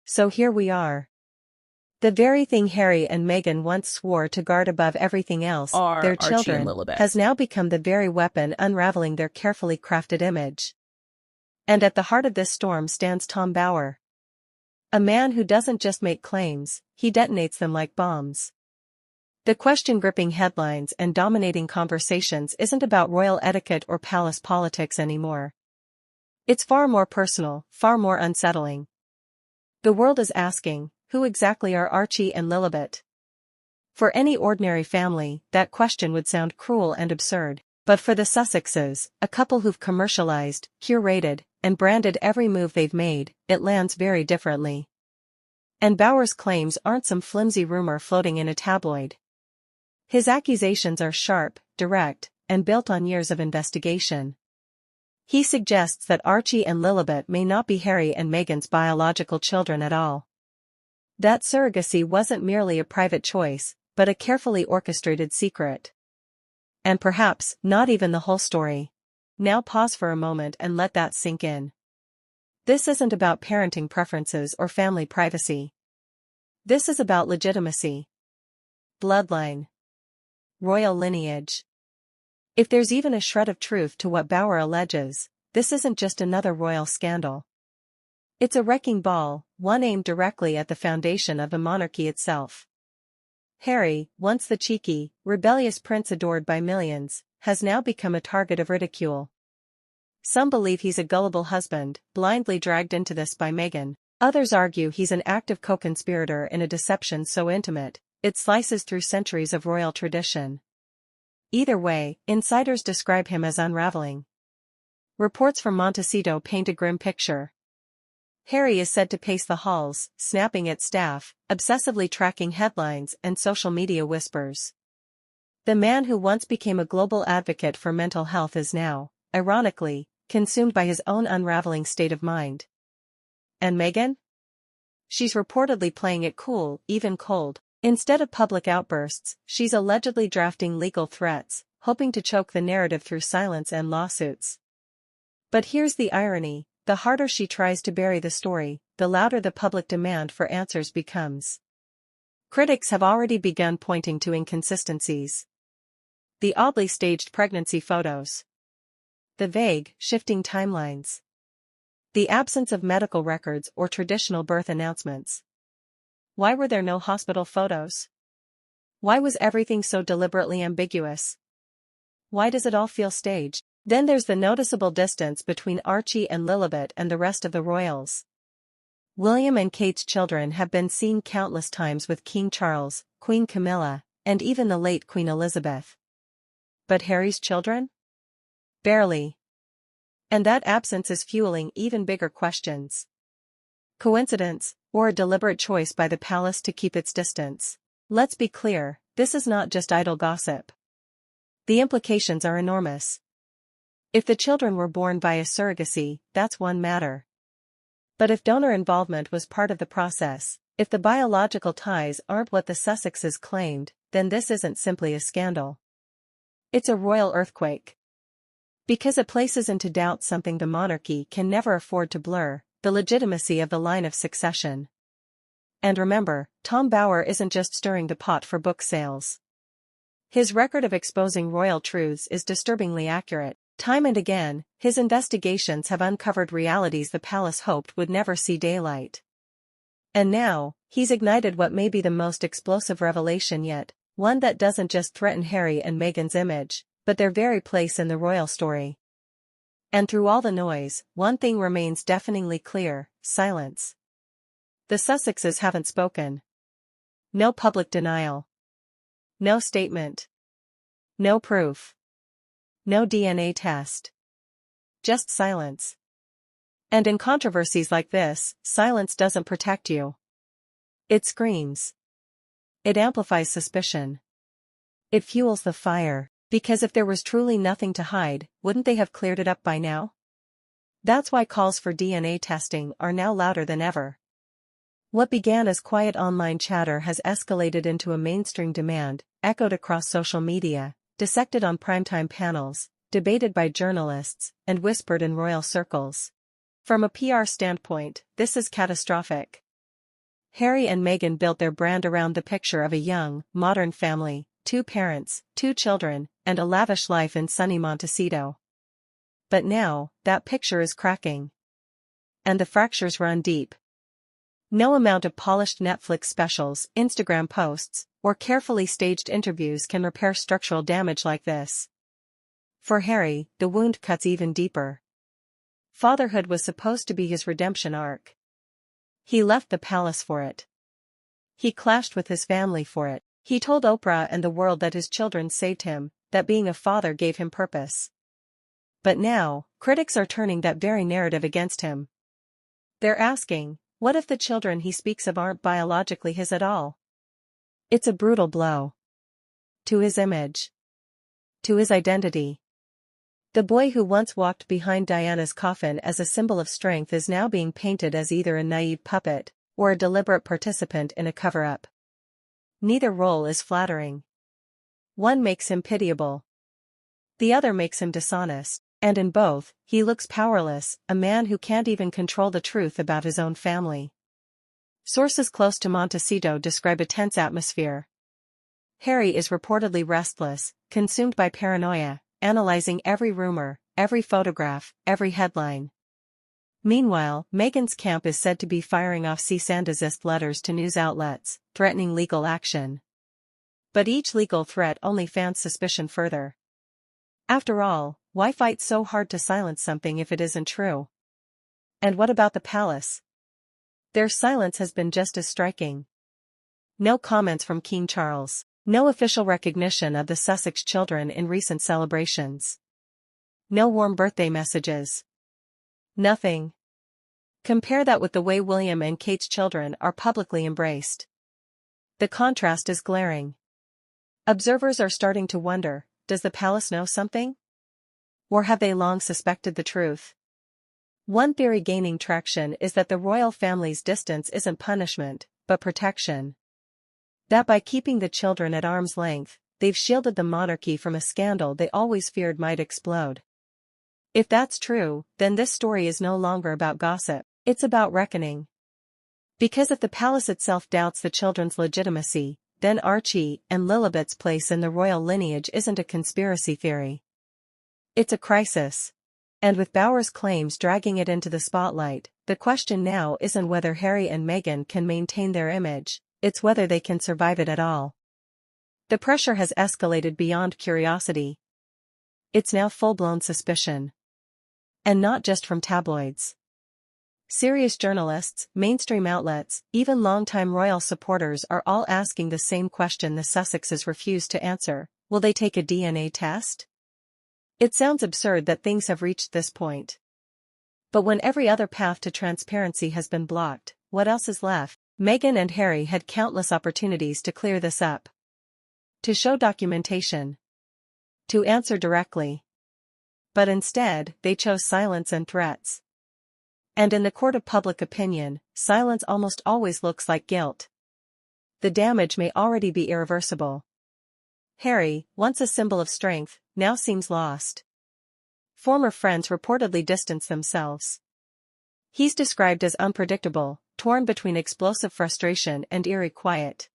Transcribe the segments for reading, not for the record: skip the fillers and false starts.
So here we are. The very thing Harry and Meghan once swore to guard above everything else, their Archie and children, Lilibet. has now become the very weapon unraveling their carefully crafted image. And at the heart of this storm stands Tom Bower. A man who doesn't just make claims, he detonates them like bombs. The question gripping headlines and dominating conversations isn't about royal etiquette or palace politics anymore. It's far more personal, far more unsettling. The world is asking, who exactly are Archie and Lilibet? For any ordinary family, that question would sound cruel and absurd. But for the Sussexes, a couple who've commercialized, curated, and branded every move they've made, it lands very differently. And Bower's claims aren't some flimsy rumor floating in a tabloid. His accusations are sharp, direct, and built on years of investigation. He suggests that Archie and Lilibet may not be Harry and Meghan's biological children at all. That surrogacy wasn't merely a private choice, but a carefully orchestrated secret. And perhaps, not even the whole story. Now pause for a moment and let that sink in. This isn't about parenting preferences or family privacy. This is about legitimacy. Bloodline. Royal lineage. If there's even a shred of truth to what Bower alleges, this isn't just another royal scandal. It's a wrecking ball, one aimed directly at the foundation of the monarchy itself. Harry, once the cheeky, rebellious prince adored by millions, has now become a target of ridicule. Some believe he's a gullible husband, blindly dragged into this by Meghan. Others argue he's an active co-conspirator in a deception so intimate, it slices through centuries of royal tradition. Either way, insiders describe him as unraveling. Reports from Montecito paint a grim picture. Harry is said to pace the halls, snapping at staff, obsessively tracking headlines and social media whispers. The man who once became a global advocate for mental health is now, ironically, consumed by his own unraveling state of mind. And Meghan? She's reportedly playing it cool, even cold. Instead of public outbursts, she's allegedly drafting legal threats, hoping to choke the narrative through silence and lawsuits. But here's the irony. The harder she tries to bury the story, the louder the public demand for answers becomes. Critics have already begun pointing to inconsistencies. The oddly staged pregnancy photos. The vague, shifting timelines. The absence of medical records or traditional birth announcements. Why were there no hospital photos? Why was everything so deliberately ambiguous? Why does it all feel staged? Then there's the noticeable distance between Archie and Lilibet and the rest of the royals. William and Kate's children have been seen countless times with King Charles, Queen Camilla, and even the late Queen Elizabeth. But Harry's children? Barely. And that absence is fueling even bigger questions. Coincidence, or a deliberate choice by the palace to keep its distance? Let's be clear, this is not just idle gossip. The implications are enormous. If the children were born via surrogacy, that's one matter. But if donor involvement was part of the process, if the biological ties aren't what the Sussexes claimed, then this isn't simply a scandal. It's a royal earthquake. Because it places into doubt something the monarchy can never afford to blur, the legitimacy of the line of succession. And remember, Tom Bower isn't just stirring the pot for book sales. His record of exposing royal truths is disturbingly accurate. Time and again, his investigations have uncovered realities the palace hoped would never see daylight. And now, he's ignited what may be the most explosive revelation yet, one that doesn't just threaten Harry and Meghan's image, but their very place in the royal story. And through all the noise, one thing remains deafeningly clear: silence. The Sussexes haven't spoken. No public denial. No statement. No proof. No DNA test. Just silence. And in controversies like this, silence doesn't protect you. It screams. It amplifies suspicion. It fuels the fire, because if there was truly nothing to hide, wouldn't they have cleared it up by now? That's why calls for DNA testing are now louder than ever. What began as quiet online chatter has escalated into a mainstream demand, echoed across social media, dissected on primetime panels, debated by journalists, and whispered in royal circles. From a PR standpoint, this is catastrophic. Harry and Meghan built their brand around the picture of a young, modern family, 2 parents, 2 children, and a lavish life in sunny Montecito. But now, that picture is cracking. And the fractures run deep. No amount of polished Netflix specials, Instagram posts, or carefully staged interviews can repair structural damage like this. For Harry, the wound cuts even deeper. Fatherhood was supposed to be his redemption arc. He left the palace for it. He clashed with his family for it. He told Oprah and the world that his children saved him, that being a father gave him purpose. But now, critics are turning that very narrative against him. They're asking, what if the children he speaks of aren't biologically his at all? It's a brutal blow. To his image. To his identity. The boy who once walked behind Diana's coffin as a symbol of strength is now being painted as either a naive puppet, or a deliberate participant in a cover-up. Neither role is flattering. One makes him pitiable. The other makes him dishonest, and in both, he looks powerless, a man who can't even control the truth about his own family. Sources close to Montecito describe a tense atmosphere. Harry is reportedly restless, consumed by paranoia, analyzing every rumor, every photograph, every headline. Meanwhile, Meghan's camp is said to be firing off cease and desist letters to news outlets, threatening legal action. But each legal threat only fans suspicion further. After all, why fight so hard to silence something if it isn't true? And what about the palace? Their silence has been just as striking. No comments from King Charles. No official recognition of the Sussex children in recent celebrations. No warm birthday messages. Nothing. Compare that with the way William and Kate's children are publicly embraced. The contrast is glaring. Observers are starting to wonder, does the palace know something? Or have they long suspected the truth? One theory gaining traction is that the royal family's distance isn't punishment, but protection. That by keeping the children at arm's length, they've shielded the monarchy from a scandal they always feared might explode. If that's true, then this story is no longer about gossip, it's about reckoning. Because if the palace itself doubts the children's legitimacy, then Archie and Lilibet's place in the royal lineage isn't a conspiracy theory. It's a crisis. And with Bower's claims dragging it into the spotlight, the question now isn't whether Harry and Meghan can maintain their image. It's whether they can survive it at all. The pressure has escalated beyond curiosity. It's now full-blown suspicion. And not just from tabloids. Serious journalists, mainstream outlets, even longtime royal supporters are all asking the same question the Sussexes refuse to answer. Will they take a DNA test? It sounds absurd that things have reached this point. But when every other path to transparency has been blocked, what else is left? Meghan and Harry had countless opportunities to clear this up. To show documentation. To answer directly. But instead, they chose silence and threats. And in the court of public opinion, silence almost always looks like guilt. The damage may already be irreversible. Harry, once a symbol of strength, now seems lost. Former friends reportedly distance themselves. He's described as unpredictable, torn between explosive frustration and eerie quiet.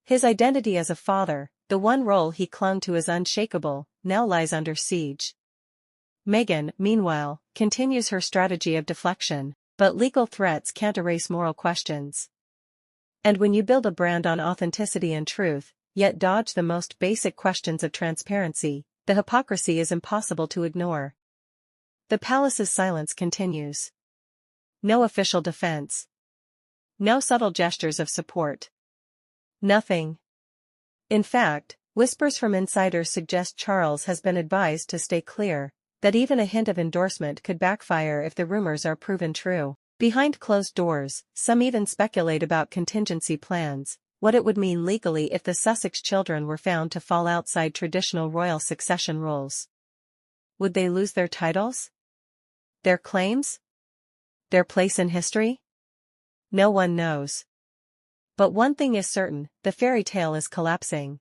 His identity as a father, the one role he clung to as unshakable, now lies under siege. Meghan, meanwhile, continues her strategy of deflection, but legal threats can't erase moral questions. And when you build a brand on authenticity and truth, yet dodge the most basic questions of transparency, the hypocrisy is impossible to ignore. The palace's silence continues. No official defense. No subtle gestures of support. Nothing. In fact, whispers from insiders suggest Charles has been advised to stay clear, that even a hint of endorsement could backfire if the rumors are proven true. Behind closed doors, some even speculate about contingency plans, what it would mean legally if the Sussex children were found to fall outside traditional royal succession rules. Would they lose their titles? Their claims? Their place in history? No one knows. But one thing is certain, the fairy tale is collapsing.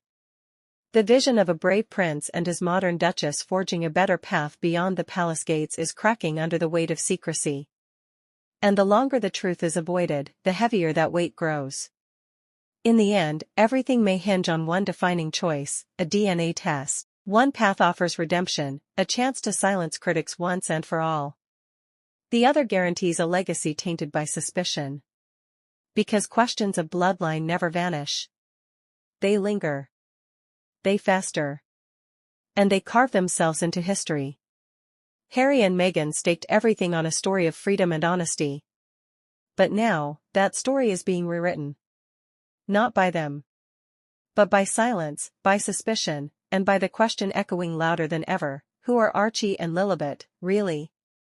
The vision of a brave prince and his modern duchess forging a better path beyond the palace gates is cracking under the weight of secrecy. And the longer the truth is avoided, the heavier that weight grows. In the end, everything may hinge on one defining choice, a DNA test. One path offers redemption, a chance to silence critics once and for all. The other guarantees a legacy tainted by suspicion. Because questions of bloodline never vanish. They linger. They fester. And they carve themselves into history. Harry and Meghan staked everything on a story of freedom and honesty. But now, that story is being rewritten. Not by them. But by silence, by suspicion, and by the question echoing louder than ever, who are Archie and Lilibet, really?